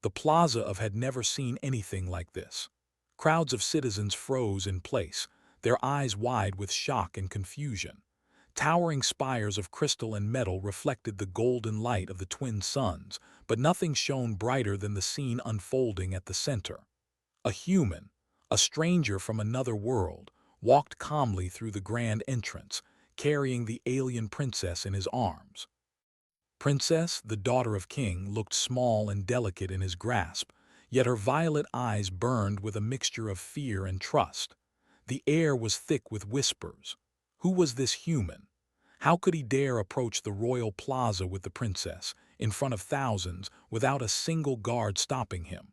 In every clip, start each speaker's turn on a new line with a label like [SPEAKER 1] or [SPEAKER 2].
[SPEAKER 1] The plaza of had never seen anything like this. Crowds of citizens froze in place, their eyes wide with shock and confusion. Towering spires of crystal and metal reflected the golden light of the twin suns, but nothing shone brighter than the scene unfolding at the center. A human, a stranger from another world, walked calmly through the grand entrance, carrying the alien princess in his arms. Princess, the daughter of king, looked small and delicate in his grasp, yet her violet eyes burned with a mixture of fear and trust. The air was thick with whispers. Who was this human? How could he dare approach the royal plaza with the princess, in front of thousands, without a single guard stopping him?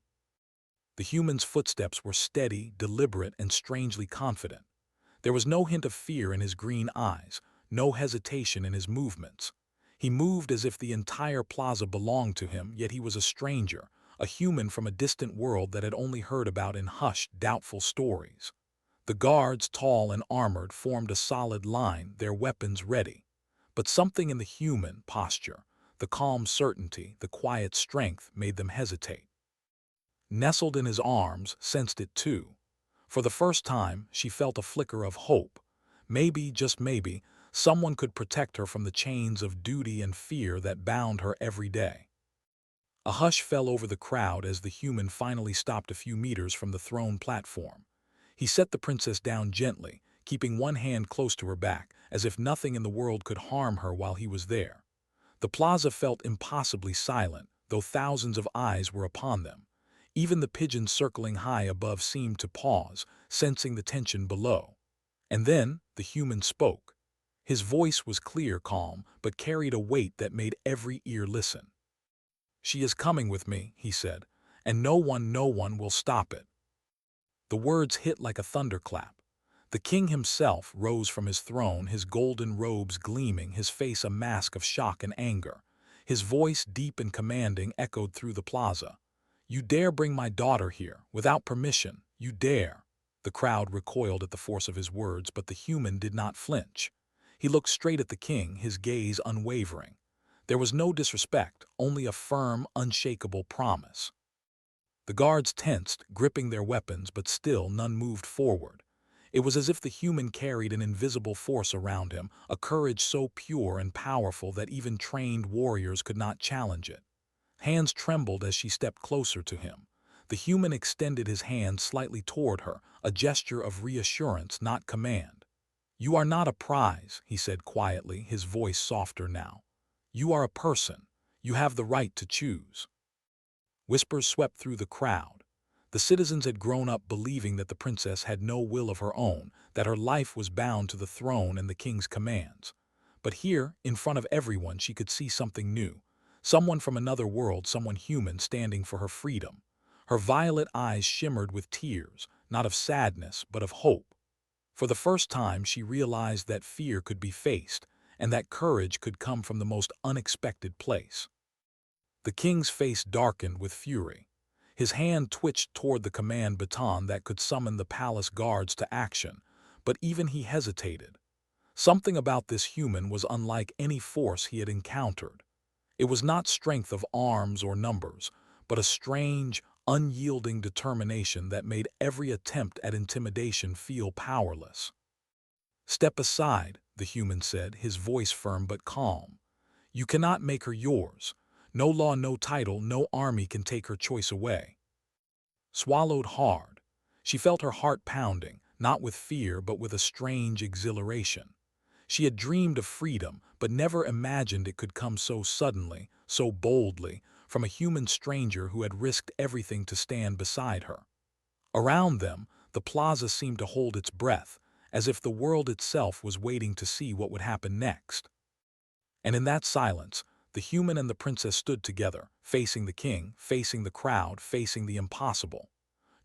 [SPEAKER 1] The human's footsteps were steady, deliberate, and strangely confident. There was no hint of fear in his green eyes, no hesitation in his movements. He moved as if the entire plaza belonged to him, yet he was a stranger, a human from a distant world that had only heard about in hushed, doubtful stories. The guards, tall and armored, formed a solid line, their weapons ready. But something in the human posture, the calm certainty, the quiet strength, made them hesitate. Nestled in his arms, sensed it too. For the first time, she felt a flicker of hope. Maybe, just maybe, someone could protect her from the chains of duty and fear that bound her every day. A hush fell over the crowd as the human finally stopped a few meters from the throne platform. He set the princess down gently, keeping one hand close to her back, as if nothing in the world could harm her while he was there. The plaza felt impossibly silent, though thousands of eyes were upon them. Even the pigeons circling high above seemed to pause, sensing the tension below. And then the human spoke. His voice was clear, calm, but carried a weight that made every ear listen. "She is coming with me," he said, "and no one will stop it." The words hit like a thunderclap. The king himself rose from his throne, his golden robes gleaming, his face a mask of shock and anger. His voice, deep and commanding, echoed through the plaza. "You dare bring my daughter here, without permission, you dare." The crowd recoiled at the force of his words, but the human did not flinch. He looked straight at the king, his gaze unwavering. There was no disrespect, only a firm, unshakable promise. The guards tensed, gripping their weapons, but still none moved forward. It was as if the human carried an invisible force around him, a courage so pure and powerful that even trained warriors could not challenge it. Hands trembled as she stepped closer to him. The human extended his hand slightly toward her, a gesture of reassurance, not command. "You are not a prize," he said quietly, his voice softer now. "You are a person. You have the right to choose." Whispers swept through the crowd. The citizens had grown up believing that the princess had no will of her own, that her life was bound to the throne and the king's commands. But here, in front of everyone, she could see something new. Someone from another world, someone human, standing for her freedom. Her violet eyes shimmered with tears, not of sadness, but of hope. For the first time, she realized that fear could be faced, and that courage could come from the most unexpected place. The king's face darkened with fury. His hand twitched toward the command baton that could summon the palace guards to action, but even he hesitated. Something about this human was unlike any force he had encountered. It was not strength of arms or numbers, but a strange, unyielding determination that made every attempt at intimidation feel powerless. "Step aside," the human said, his voice firm but calm. "You cannot make her yours. No law, no title, no army can take her choice away." Swallowed hard, she felt her heart pounding, not with fear but with a strange exhilaration. She had dreamed of freedom, but never imagined it could come so suddenly, so boldly, from a human stranger who had risked everything to stand beside her. Around them, the plaza seemed to hold its breath, as if the world itself was waiting to see what would happen next. And in that silence, the human and the princess stood together, facing the king, facing the crowd, facing the impossible.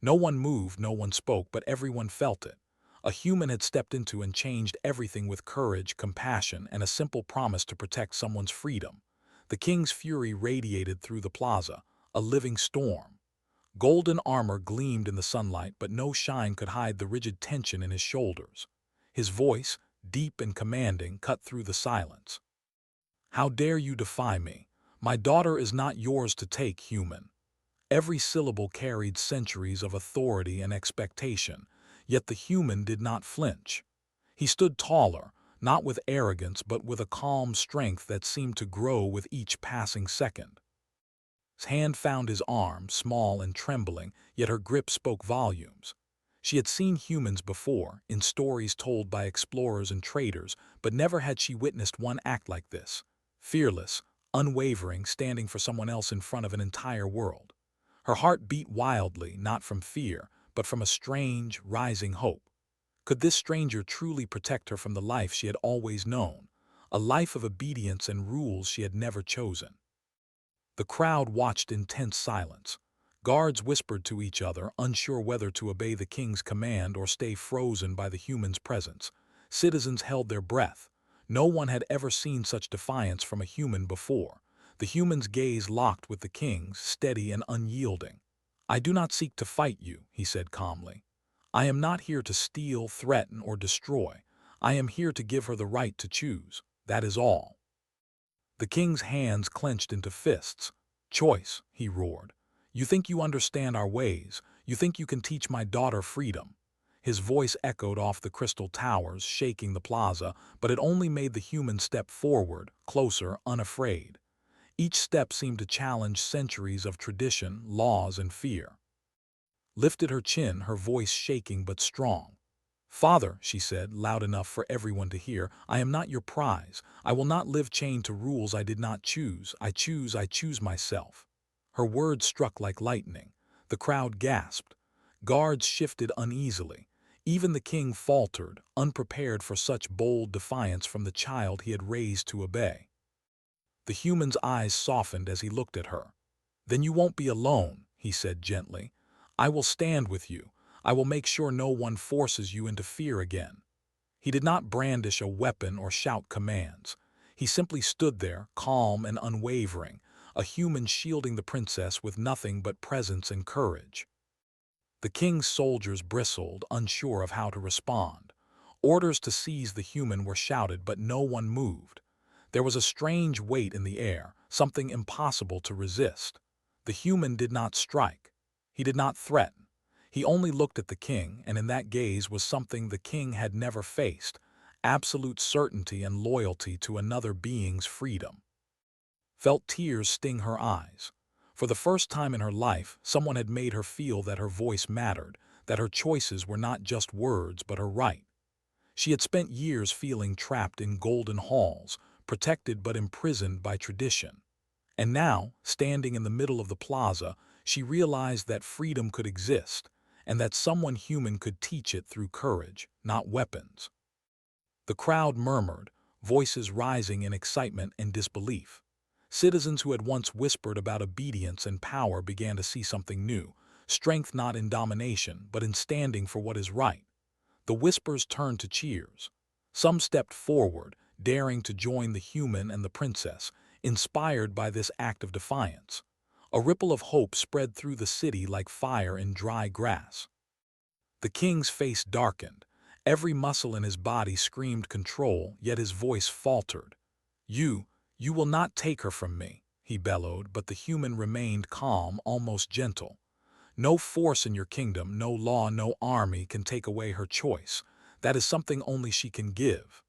[SPEAKER 1] No one moved, no one spoke, but everyone felt it. A human had stepped into and changed everything with courage, compassion, and a simple promise to protect someone's freedom. The king's fury radiated through the plaza, a living storm. Golden armor gleamed in the sunlight, but no shine could hide the rigid tension in his shoulders. His voice, deep and commanding, cut through the silence. "How dare you defy me? My daughter is not yours to take, human." Every syllable carried centuries of authority and expectation, yet the human did not flinch. He stood taller, not with arrogance but with a calm strength that seemed to grow with each passing second. His hand found his arm, small and trembling, yet her grip spoke volumes. She had seen humans before, in stories told by explorers and traders, but never had she witnessed one act like this. Fearless, unwavering, standing for someone else in front of an entire world. Her heart beat wildly, not from fear, but from a strange, rising hope. Could this stranger truly protect her from the life she had always known, a life of obedience and rules she had never chosen? The crowd watched in tense silence. Guards whispered to each other, unsure whether to obey the king's command or stay frozen by the human's presence. Citizens held their breath. No one had ever seen such defiance from a human before. The human's gaze locked with the king's, steady and unyielding. "I do not seek to fight you," he said calmly. "I am not here to steal, threaten, or destroy. I am here to give her the right to choose. That is all." The king's hands clenched into fists. "Choice," he roared. "You think you understand our ways. You think you can teach my daughter freedom." His voice echoed off the crystal towers, shaking the plaza, but it only made the human step forward, closer, unafraid. Each step seemed to challenge centuries of tradition, laws, and fear. Lifted her chin, her voice shaking but strong. "Father," she said, loud enough for everyone to hear, "I am not your prize. I will not live chained to rules I did not choose. I choose myself." Her words struck like lightning. The crowd gasped. Guards shifted uneasily. Even the king faltered, unprepared for such bold defiance from the child he had raised to obey. The human's eyes softened as he looked at her. "Then you won't be alone," he said gently. "I will stand with you. I will make sure no one forces you into fear again." He did not brandish a weapon or shout commands. He simply stood there, calm and unwavering, a human shielding the princess with nothing but presence and courage. The king's soldiers bristled, unsure of how to respond. Orders to seize the human were shouted, but no one moved. There was a strange weight in the air, something impossible to resist. The human did not strike. He did not threaten. He only looked at the king, and in that gaze was something the king had never faced: absolute certainty and loyalty to another being's freedom. Felt tears sting her eyes. For the first time in her life, someone had made her feel that her voice mattered, that her choices were not just words but her right. She had spent years feeling trapped in golden halls, protected but imprisoned by tradition. And now, standing in the middle of the plaza, she realized that freedom could exist, and that someone human could teach it through courage, not weapons. The crowd murmured, voices rising in excitement and disbelief. Citizens who had once whispered about obedience and power began to see something new, strength not in domination, but in standing for what is right. The whispers turned to cheers. Some stepped forward, daring to join the human and the princess, inspired by this act of defiance. A ripple of hope spread through the city like fire in dry grass. The king's face darkened. Every muscle in his body screamed control, yet his voice faltered. You will not take her from me," he bellowed, but the human remained calm, almost gentle. "No force in your kingdom, no law, no army can take away her choice. That is something only she can give."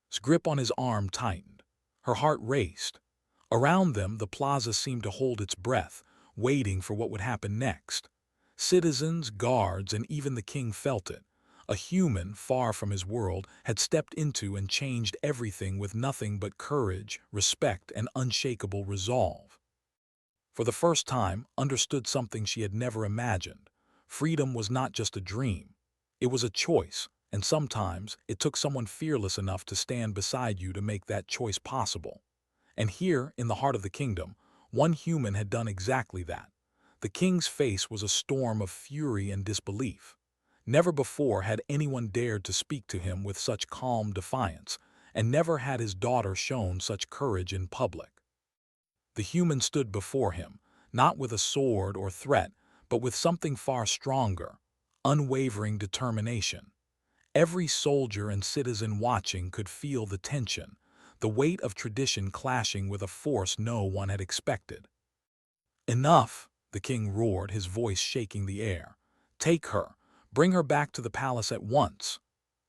[SPEAKER 1] His grip on his arm tightened. Her heart raced. Around them, the plaza seemed to hold its breath, waiting for what would happen next. Citizens, guards, and even the king felt it. A human, far from his world, had stepped into and changed everything with nothing but courage, respect, and unshakable resolve. For the first time, understood something she had never imagined. Freedom was not just a dream. It was a choice, and sometimes it took someone fearless enough to stand beside you to make that choice possible. And here, in the heart of the kingdom, one human had done exactly that. The king's face was a storm of fury and disbelief. Never before had anyone dared to speak to him with such calm defiance, and never had his daughter shown such courage in public. The human stood before him, not with a sword or threat, but with something far stronger: unwavering determination. Every soldier and citizen watching could feel the tension, the weight of tradition clashing with a force no one had expected. "Enough!" the king roared, his voice shaking the air. "Take her! Bring her back to the palace at once!"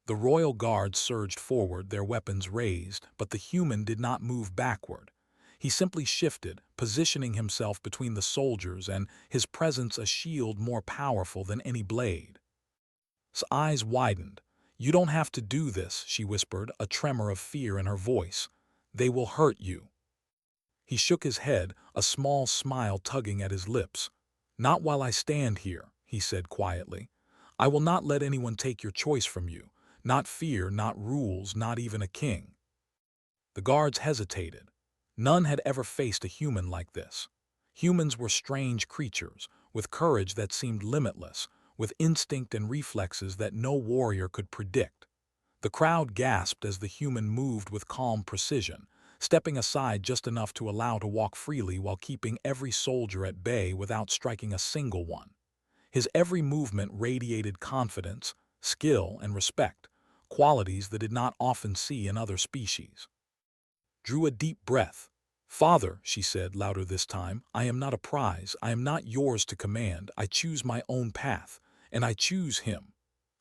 [SPEAKER 1] The royal guards surged forward, their weapons raised, but the human did not move backward. He simply shifted, positioning himself between the soldiers, and his presence a shield more powerful than any blade. His eyes widened. "You don't have to do this," she whispered, a tremor of fear in her voice. "They will hurt you." He shook his head, a small smile tugging at his lips. "Not while I stand here," he said quietly. "I will not let anyone take your choice from you. Not fear, not rules, not even a king." The guards hesitated. None had ever faced a human like this. Humans were strange creatures, with courage that seemed limitless, with instinct and reflexes that no warrior could predict. The crowd gasped as the human moved with calm precision, stepping aside just enough to allow to walk freely while keeping every soldier at bay without striking a single one. His every movement radiated confidence, skill, and respect, qualities that did not often see in other species. Drew a deep breath. "Father," she said, louder this time, "I am not a prize. I am not yours to command. I choose my own path, and I choose him."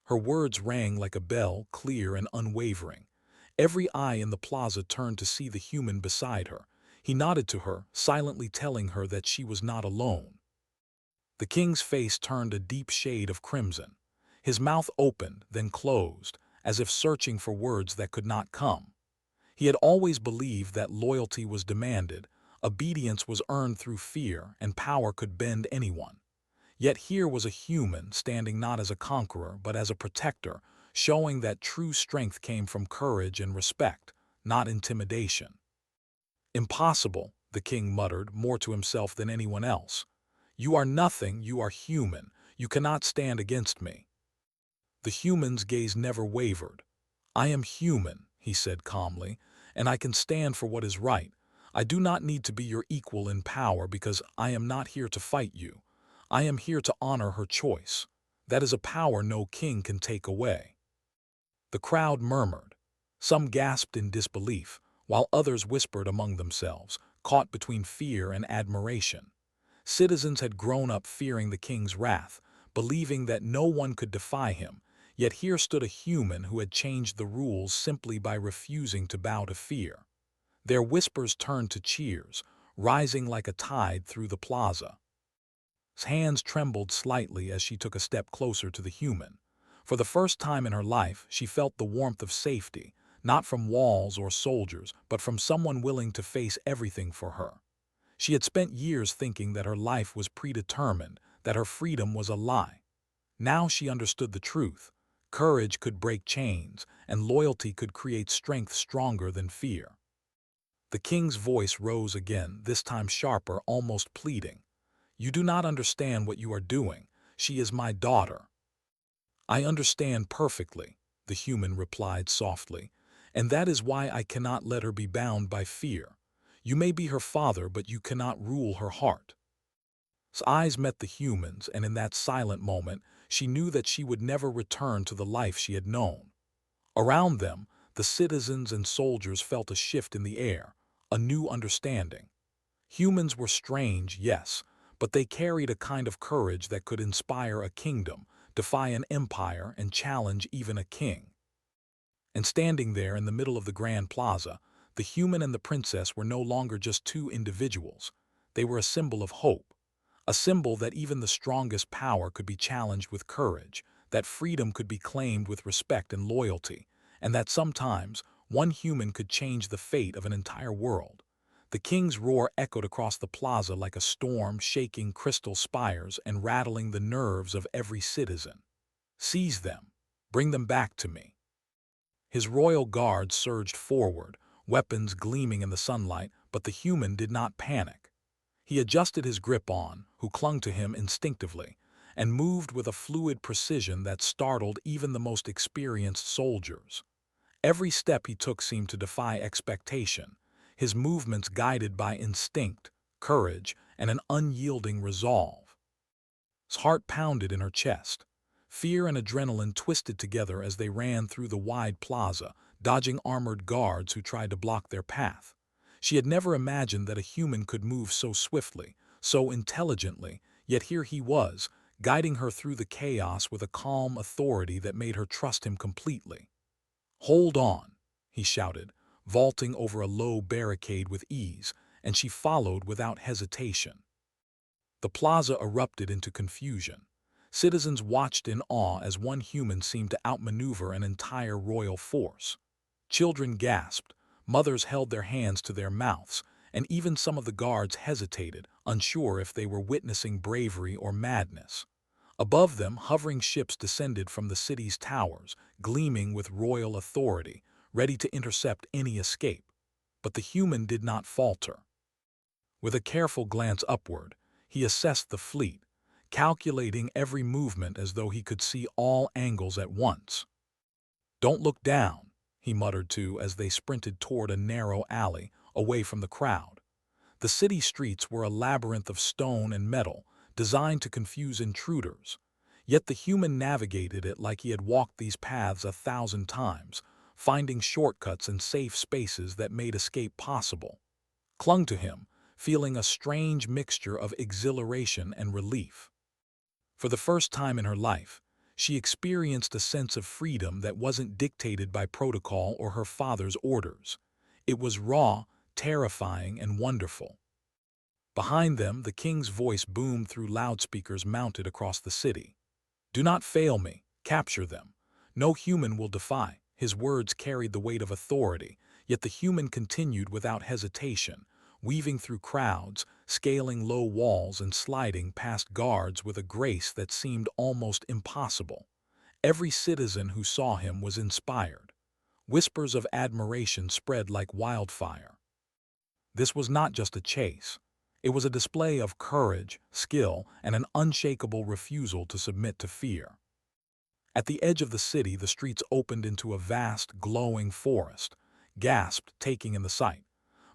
[SPEAKER 1] Her words rang like a bell, clear and unwavering. Every eye in the plaza turned to see the human beside her. He nodded to her, silently telling her that she was not alone. The king's face turned a deep shade of crimson. His mouth opened, then closed, as if searching for words that could not come. He had always believed that loyalty was demanded, obedience was earned through fear, and power could bend anyone. Yet here was a human standing not as a conqueror but as a protector, showing that true strength came from courage and respect, not intimidation. "Impossible," the king muttered, more to himself than anyone else. "You are nothing, you are human. You cannot stand against me." The human's gaze never wavered. "I am human," he said calmly, "and I can stand for what is right. I do not need to be your equal in power because I am not here to fight you. I am here to honor her choice. That is a power no king can take away." The crowd murmured. Some gasped in disbelief, while others whispered among themselves, caught between fear and admiration. Citizens had grown up fearing the king's wrath, believing that no one could defy him, yet here stood a human who had changed the rules simply by refusing to bow to fear. Their whispers turned to cheers, rising like a tide through the plaza. His hands trembled slightly as she took a step closer to the human. For the first time in her life, she felt the warmth of safety, not from walls or soldiers, but from someone willing to face everything for her. She had spent years thinking that her life was predetermined, that her freedom was a lie. Now she understood the truth. Courage could break chains, and loyalty could create strength stronger than fear. The king's voice rose again, this time sharper, almost pleading. "You do not understand what you are doing. She is my daughter." "I understand perfectly," the human replied softly, "and that is why I cannot let her be bound by fear. You may be her father, but you cannot rule her heart." His eyes met the human's, and in that silent moment, she knew that she would never return to the life she had known. Around them, the citizens and soldiers felt a shift in the air, a new understanding. Humans were strange, yes, but they carried a kind of courage that could inspire a kingdom, defy an empire, and challenge even a king. And standing there in the middle of the grand plaza, the human and the princess were no longer just two individuals. They were a symbol of hope, a symbol that even the strongest power could be challenged with courage, that freedom could be claimed with respect and loyalty, and that sometimes one human could change the fate of an entire world. The king's roar echoed across the plaza like a storm, shaking crystal spires and rattling the nerves of every citizen. "Seize them! Bring them back to me!" His royal guard surged forward, weapons gleaming in the sunlight, but the human did not panic. He adjusted his grip on, who clung to him instinctively, and moved with a fluid precision that startled even the most experienced soldiers. Every step he took seemed to defy expectation, his movements guided by instinct, courage, and an unyielding resolve. His heart pounded in her chest. Fear and adrenaline twisted together as they ran through the wide plaza, dodging armored guards who tried to block their path. She had never imagined that a human could move so swiftly, so intelligently, Yet here he was, guiding her through the chaos with a calm authority that made her trust him completely. "Hold on," he shouted, vaulting over a low barricade with ease, and she followed without hesitation. The plaza erupted into confusion. Citizens watched in awe as one human seemed to outmaneuver an entire royal force. Children gasped, mothers held their hands to their mouths, and even some of the guards hesitated, unsure if they were witnessing bravery or madness. Above them, hovering ships descended from the city's towers, gleaming with royal authority, ready to intercept any escape. But the human did not falter. With a careful glance upward, he assessed the fleet, calculating every movement as though he could see all angles at once. "Don't look down," he muttered to as they sprinted toward a narrow alley, away from the crowd. The city streets were a labyrinth of stone and metal, designed to confuse intruders. Yet the human navigated it like he had walked these paths 1,000 times, finding shortcuts and safe spaces that made escape possible. Clung to him, feeling a strange mixture of exhilaration and relief. For the first time in her life, she experienced a sense of freedom that wasn't dictated by protocol or her father's orders. It was raw, terrifying, and wonderful. Behind them, the king's voice boomed through loudspeakers mounted across the city. "Do not fail me. Capture them. No human will defy." His words carried the weight of authority, yet the human continued without hesitation, weaving through crowds, scaling low walls and sliding past guards with a grace that seemed almost impossible. Every citizen who saw him was inspired. Whispers of admiration spread like wildfire. This was not just a chase. It was a display of courage, skill, and an unshakable refusal to submit to fear. At the edge of the city, the streets opened into a vast, glowing forest, gasped, taking in the sight.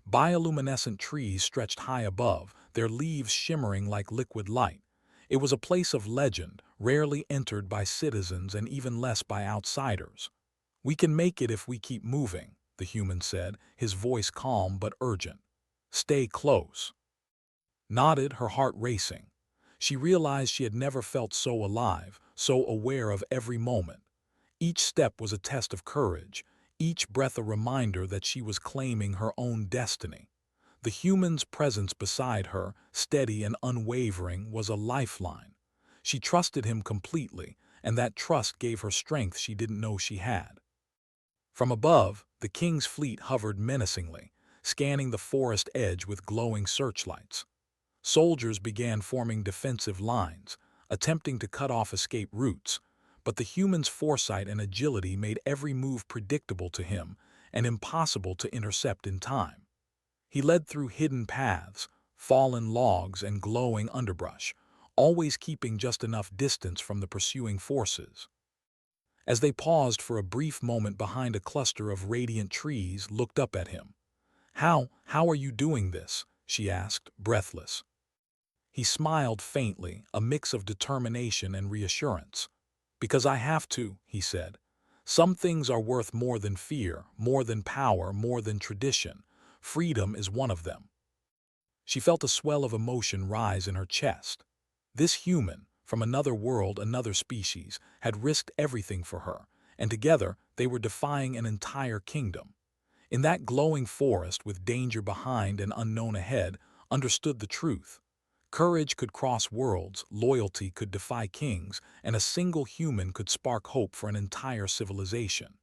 [SPEAKER 1] Bioluminescent trees stretched high above, their leaves shimmering like liquid light. It was a place of legend, rarely entered by citizens and even less by outsiders. "We can make it if we keep moving," the human said, his voice calm but urgent. "Stay close." Nodded, her heart racing. She realized she had never felt so alive, so aware of every moment. Each step was a test of courage, each breath a reminder that she was claiming her own destiny. The human's presence beside her, steady and unwavering, was a lifeline. She trusted him completely, and that trust gave her strength she didn't know she had. From above, the king's fleet hovered menacingly, scanning the forest edge with glowing searchlights. Soldiers began forming defensive lines, attempting to cut off escape routes, but the human's foresight and agility made every move predictable to him and impossible to intercept in time. He led through hidden paths, fallen logs, and glowing underbrush, always keeping just enough distance from the pursuing forces. As they paused for a brief moment behind a cluster of radiant trees, looked up at him. How are you doing this?" she asked, breathless. He smiled faintly, a mix of determination and reassurance. "Because I have to," he said. "Some things are worth more than fear, more than power, more than tradition. Freedom is one of them." She felt a swell of emotion rise in her chest. This human, from another world, another species, had risked everything for her, and together they were defying an entire kingdom. In that glowing forest, with danger behind and unknown ahead, understood the truth. Courage could cross worlds, loyalty could defy kings, and a single human could spark hope for an entire civilization.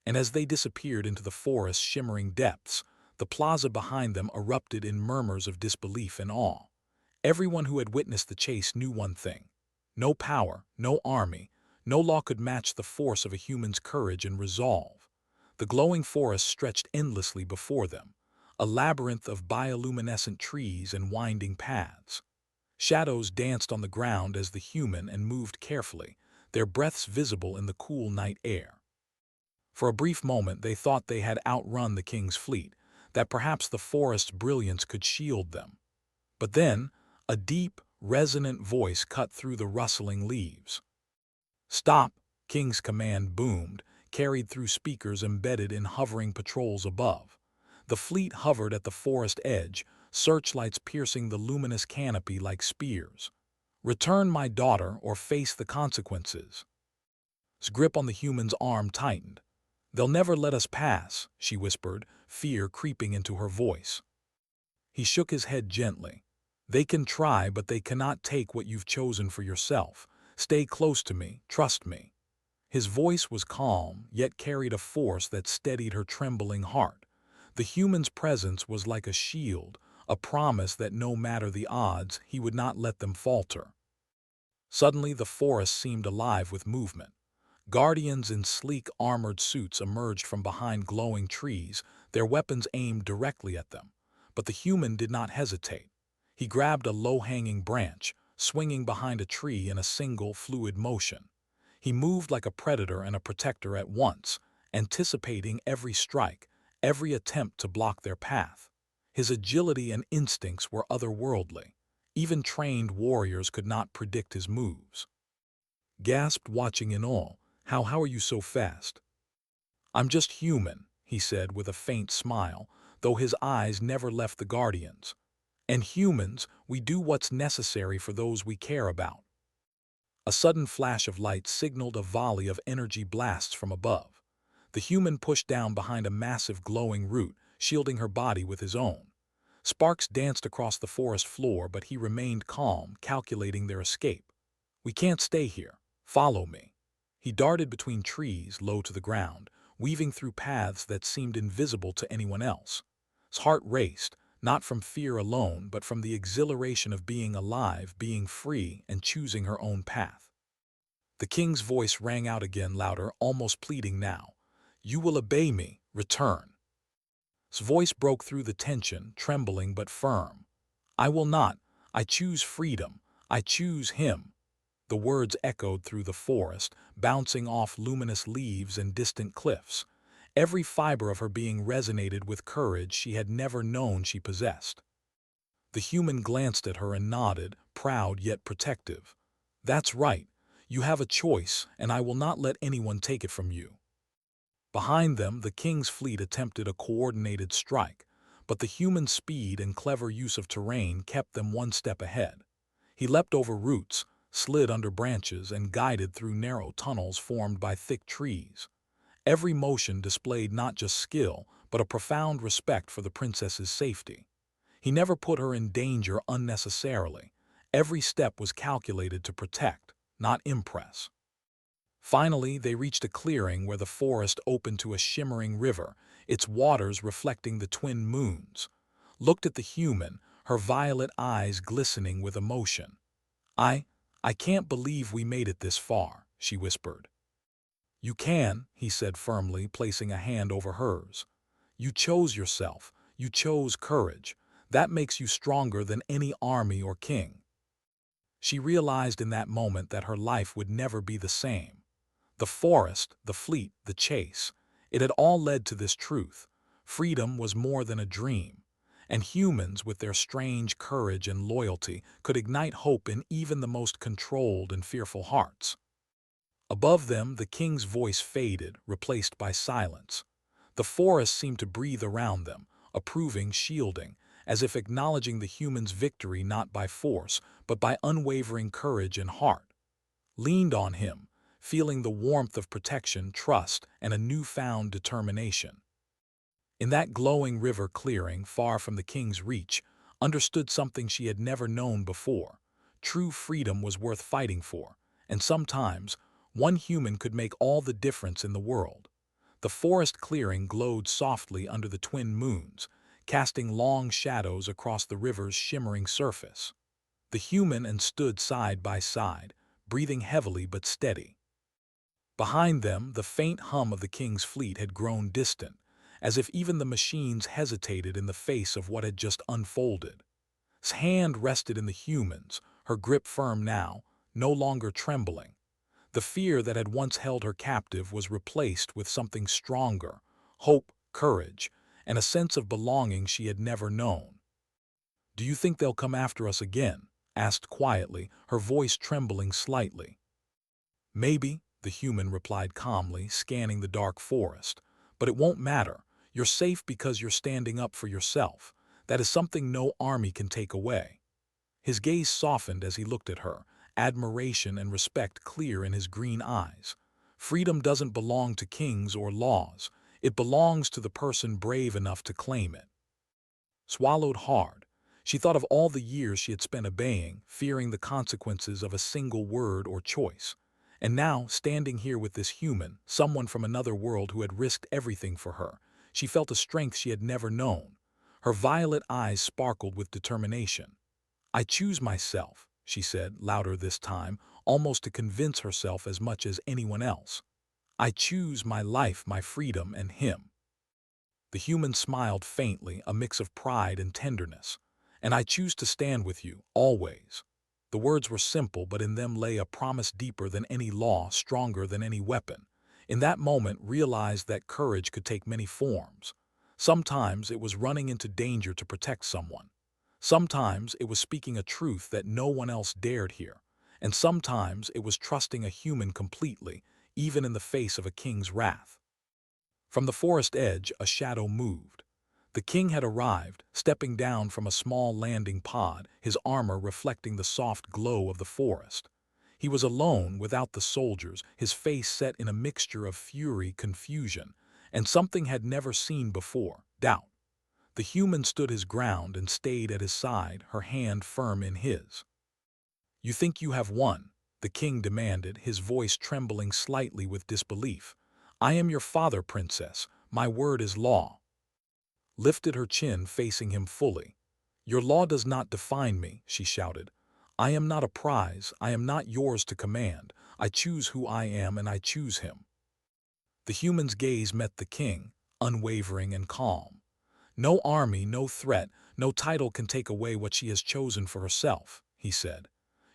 [SPEAKER 1] And as they disappeared into the forest's shimmering depths, the plaza behind them erupted in murmurs of disbelief and awe. Everyone who had witnessed the chase knew one thing. No power, no army, no law could match the force of a human's courage and resolve. The glowing forest stretched endlessly before them, a labyrinth of bioluminescent trees and winding paths. Shadows danced on the ground as the human and moved carefully, their breaths visible in the cool night air. For a brief moment they thought they had outrun the king's fleet, that perhaps the forest's brilliance could shield them. But then, a deep, resonant voice cut through the rustling leaves. "Stop!" King's command boomed, carried through speakers embedded in hovering patrols above. The fleet hovered at the forest edge, searchlights piercing the luminous canopy like spears. "Return my daughter or face the consequences." His grip on the human's arm tightened. "They'll never let us pass," she whispered, fear creeping into her voice. He shook his head gently. "They can try, but they cannot take what you've chosen for yourself. Stay close to me, trust me." His voice was calm, yet carried a force that steadied her trembling heart. The human's presence was like a shield, a promise that no matter the odds, he would not let them falter. Suddenly, the forest seemed alive with movement. Guardians in sleek, armored suits emerged from behind glowing trees, their weapons aimed directly at them. But the human did not hesitate. He grabbed a low-hanging branch, swinging behind a tree in a single, fluid motion. He moved like a predator and a protector at once, anticipating every strike, every attempt to block their path. His agility and instincts were otherworldly. Even trained warriors could not predict his moves. Gasped, watching in awe. How are you so fast?" "I'm just human," he said with a faint smile, though his eyes never left the Guardians. "And humans, we do what's necessary for those we care about." A sudden flash of light signaled a volley of energy blasts from above. The human pushed down behind a massive glowing root, shielding her body with his own. Sparks danced across the forest floor, but he remained calm, calculating their escape. "We can't stay here. Follow me." He darted between trees, low to the ground, weaving through paths that seemed invisible to anyone else. His heart raced, not from fear alone, but from the exhilaration of being alive, being free, and choosing her own path. The king's voice rang out again, louder, almost pleading now. "You will obey me. Return." His voice broke through the tension, trembling but firm. "I will not. I choose freedom. I choose him." The words echoed through the forest, bouncing off luminous leaves and distant cliffs. Every fiber of her being resonated with courage she had never known she possessed. The human glanced at her and nodded, proud yet protective. "That's right. You have a choice, and I will not let anyone take it from you." Behind them, the king's fleet attempted a coordinated strike, but the human speed and clever use of terrain kept them one step ahead. He leapt over roots, slid under branches, and guided through narrow tunnels formed by thick trees. Every motion displayed not just skill, but a profound respect for the princess's safety. He never put her in danger unnecessarily. Every step was calculated to protect, not impress. Finally, they reached a clearing where the forest opened to a shimmering river, its waters reflecting the twin moons. Looked at the human, her violet eyes glistening with emotion. I can't believe we made it this far," she whispered. "You can," he said firmly, placing a hand over hers. "You chose yourself. You chose courage. That makes you stronger than any army or king." She realized in that moment that her life would never be the same. The forest, the fleet, the chase, it had all led to this truth. Freedom was more than a dream, and humans, with their strange courage and loyalty, could ignite hope in even the most controlled and fearful hearts. Above them, the king's voice faded, replaced by silence. The forest seemed to breathe around them, approving, shielding, as if acknowledging the human's victory not by force, but by unwavering courage and heart. Leaned on him, feeling the warmth of protection, trust, and a newfound determination. In that glowing river clearing, far from the king's reach, understood something she had never known before. True freedom was worth fighting for, and sometimes one human could make all the difference in the world. The forest clearing glowed softly under the twin moons, casting long shadows across the river's shimmering surface. The human and stood side by side, breathing heavily but steady. Behind them, the faint hum of the king's fleet had grown distant, as if even the machines hesitated in the face of what had just unfolded. His hand rested in the human's, her grip firm now, no longer trembling. The fear that had once held her captive was replaced with something stronger, hope, courage, and a sense of belonging she had never known. "Do you think they'll come after us again?" asked quietly, her voice trembling slightly. "Maybe," the human replied calmly, scanning the dark forest. "But it won't matter. You're safe because you're standing up for yourself. That is something no army can take away. His gaze softened as he looked at her, admiration and respect clear in his green eyes. Freedom doesn't belong to kings or laws. It belongs to the person brave enough to claim it. Swallowed hard, she thought of all the years she had spent obeying, fearing the consequences of a single word or choice. And now, standing here with this human, someone from another world who had risked everything for her, she felt a strength she had never known. Her violet eyes sparkled with determination. "I choose myself," she said, louder this time, almost to convince herself as much as anyone else. "I choose my life, my freedom, and him." The human smiled faintly, a mix of pride and tenderness. "And I choose to stand with you, always." The words were simple, but in them lay a promise deeper than any law, stronger than any weapon. In that moment, realized that courage could take many forms. Sometimes it was running into danger to protect someone. Sometimes it was speaking a truth that no one else dared hear. And sometimes it was trusting a human completely, even in the face of a king's wrath. From the forest edge, a shadow moved. The king had arrived, stepping down from a small landing pod, his armor reflecting the soft glow of the forest. He was alone, without the soldiers, his face set in a mixture of fury, confusion, and something had never seen before, doubt. The human stood his ground and stayed at his side, her hand firm in his. "You think you have won?" the king demanded, his voice trembling slightly with disbelief. "I am your father, princess. My word is law." Lifted her chin, facing him fully. "Your law does not define me," she shouted. "I am not a prize. I am not yours to command. I choose who I am, and I choose him." The human's gaze met the king, unwavering and calm. "No army, no threat, no title can take away what she has chosen for herself," he said.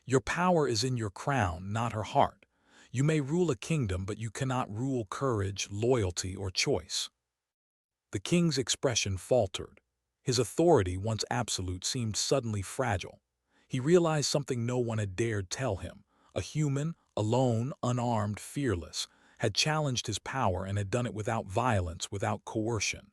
[SPEAKER 1] "Your power is in your crown, not her heart. You may rule a kingdom, but you cannot rule courage, loyalty, or choice." The king's expression faltered. His authority, once absolute, seemed suddenly fragile. He realized something no one had dared tell him. A human, alone, unarmed, fearless, had challenged his power and had done it without violence, without coercion.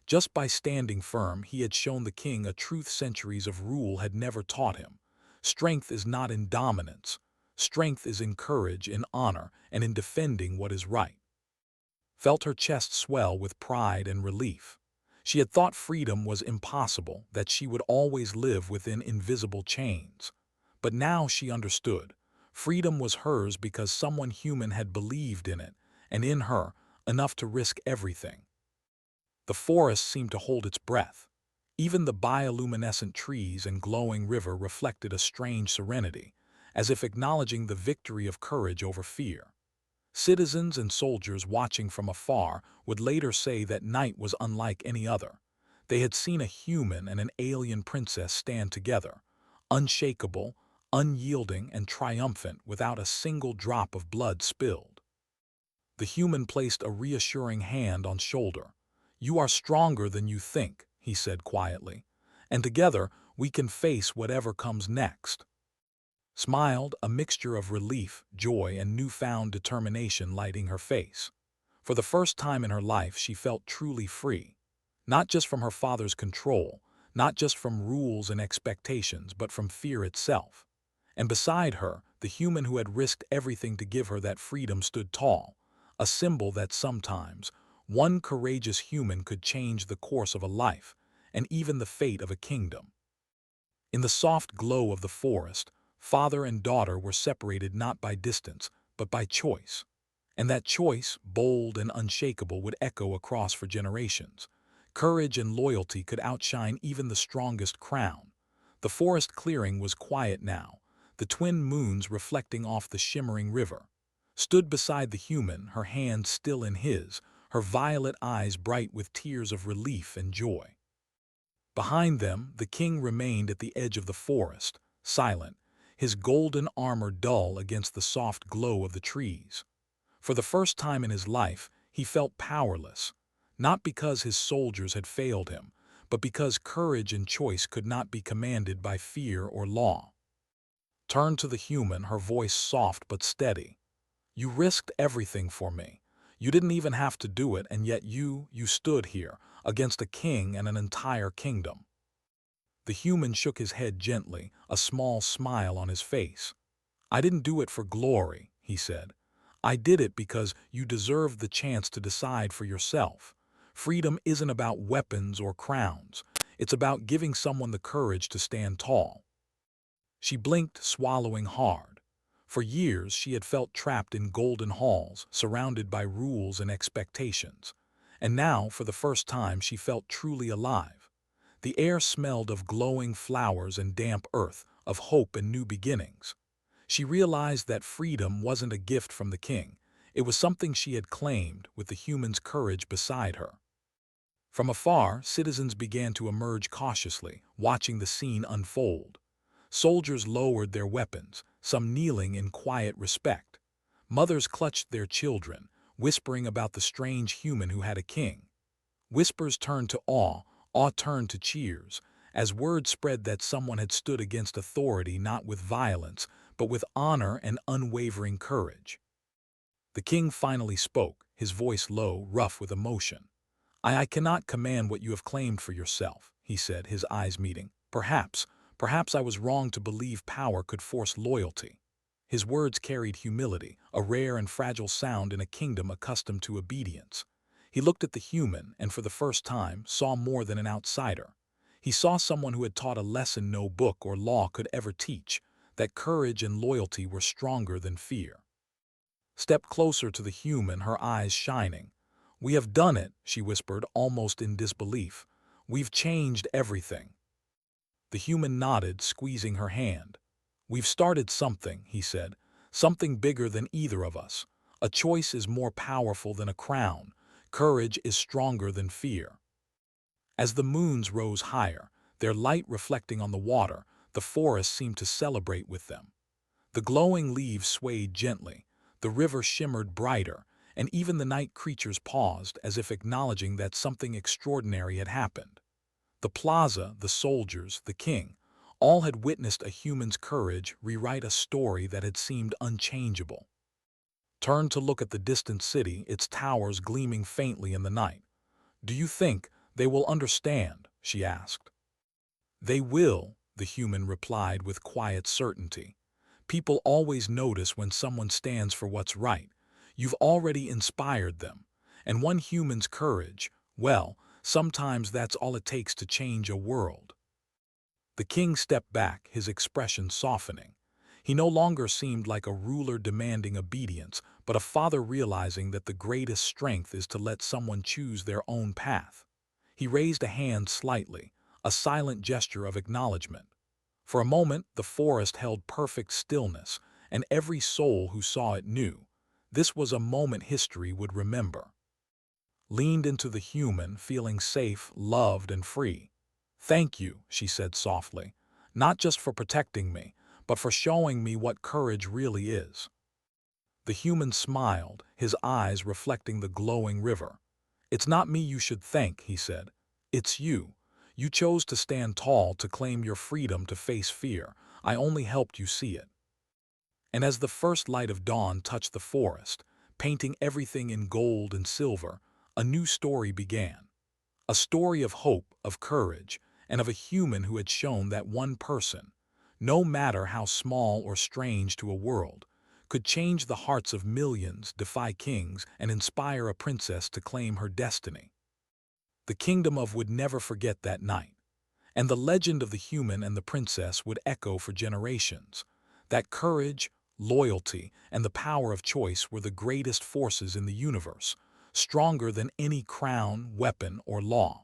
[SPEAKER 1] Just by standing firm, he had shown the king a truth centuries of rule had never taught him. Strength is not in dominance. Strength is in courage, in honor, and in defending what is right. Felt her chest swell with pride and relief. She had thought freedom was impossible, that she would always live within invisible chains. But now she understood. Freedom was hers because someone human had believed in it, and in her, enough to risk everything. The forest seemed to hold its breath. Even the bioluminescent trees and glowing river reflected a strange serenity, as if acknowledging the victory of courage over fear. Citizens and soldiers watching from afar would later say that night was unlike any other. They had seen a human and an alien princess stand together, unshakable, unyielding, and triumphant without a single drop of blood spilled. The human placed a reassuring hand on shoulder. "You are stronger than you think," he said quietly, "and together we can face whatever comes next." Smiled, a mixture of relief, joy, and newfound determination lighting her face. For the first time in her life, she felt truly free. Not just from her father's control, not just from rules and expectations, but from fear itself. And beside her, the human who had risked everything to give her that freedom stood tall, a symbol that sometimes one courageous human could change the course of a life, and even the fate of a kingdom. In the soft glow of the forest, father and daughter were separated not by distance, but by choice. And that choice, bold and unshakable, would echo across for generations. Courage and loyalty could outshine even the strongest crown. The forest clearing was quiet now, the twin moons reflecting off the shimmering river. Stood beside the human, her hand still in his, her violet eyes bright with tears of relief and joy. Behind them, the king remained at the edge of the forest, silent, his golden armor dull against the soft glow of the trees. For the first time in his life, he felt powerless, not because his soldiers had failed him, but because courage and choice could not be commanded by fear or law. Turned to the human, her voice soft but steady. "You risked everything for me. You didn't even have to do it, and yet you stood here, against a king and an entire kingdom." The human shook his head gently, a small smile on his face. "I didn't do it for glory," he said. "I did it because you deserved the chance to decide for yourself. Freedom isn't about weapons or crowns. It's about giving someone the courage to stand tall." She blinked, swallowing hard. For years she had felt trapped in golden halls, surrounded by rules and expectations. And now, for the first time, she felt truly alive. The air smelled of glowing flowers and damp earth, of hope and new beginnings. She realized that freedom wasn't a gift from the king. It was something she had claimed, with the human's courage beside her. From afar, citizens began to emerge cautiously, watching the scene unfold. Soldiers lowered their weapons, some kneeling in quiet respect. Mothers clutched their children, whispering about the strange human who had a king. Whispers turned to awe, awe turned to cheers, as word spread that someone had stood against authority not with violence, but with honor and unwavering courage. The king finally spoke, his voice low, rough with emotion. I cannot command what you have claimed for yourself," he said, his eyes meeting. Perhaps I was wrong to believe power could force loyalty." His words carried humility, a rare and fragile sound in a kingdom accustomed to obedience. He looked at the human and for the first time saw more than an outsider. He saw someone who had taught a lesson no book or law could ever teach, that courage and loyalty were stronger than fear. Stepped closer to the human, her eyes shining. "We have done it," she whispered, almost in disbelief. "We've changed everything." The human nodded, squeezing her hand. "We've started something," he said, "something bigger than either of us. A choice is more powerful than a crown. Courage is stronger than fear." As the moons rose higher, their light reflecting on the water, the forest seemed to celebrate with them. The glowing leaves swayed gently, the river shimmered brighter, and even the night creatures paused as if acknowledging that something extraordinary had happened. The plaza, the soldiers, the king, all had witnessed a human's courage rewrite a story that had seemed unchangeable. Turned to look at the distant city, its towers gleaming faintly in the night. "Do you think they will understand?" she asked. "They will," the human replied with quiet certainty. "People always notice when someone stands for what's right. You've already inspired them. And one human's courage, well, sometimes that's all it takes to change a world." The king stepped back, his expression softening. He no longer seemed like a ruler demanding obedience, but a father realizing that the greatest strength is to let someone choose their own path. He raised a hand slightly, a silent gesture of acknowledgement. For a moment, the forest held perfect stillness, and every soul who saw it knew this was a moment history would remember. Leaned into the human, feeling safe, loved, and free. "Thank you," she said softly, "not just for protecting me, but for showing me what courage really is." The human smiled, his eyes reflecting the glowing river. "It's not me you should thank," he said. "It's you. You chose to stand tall, to claim your freedom, to face fear. I only helped you see it." And as the first light of dawn touched the forest, painting everything in gold and silver, a new story began. A story of hope, of courage, and of a human who had shown that one person, no matter how small or strange to a world, could change the hearts of millions, defy kings, and inspire a princess to claim her destiny. The kingdom of would never forget that night, and the legend of the human and the princess would echo for generations. That courage, loyalty, and the power of choice were the greatest forces in the universe, stronger than any crown, weapon, or law.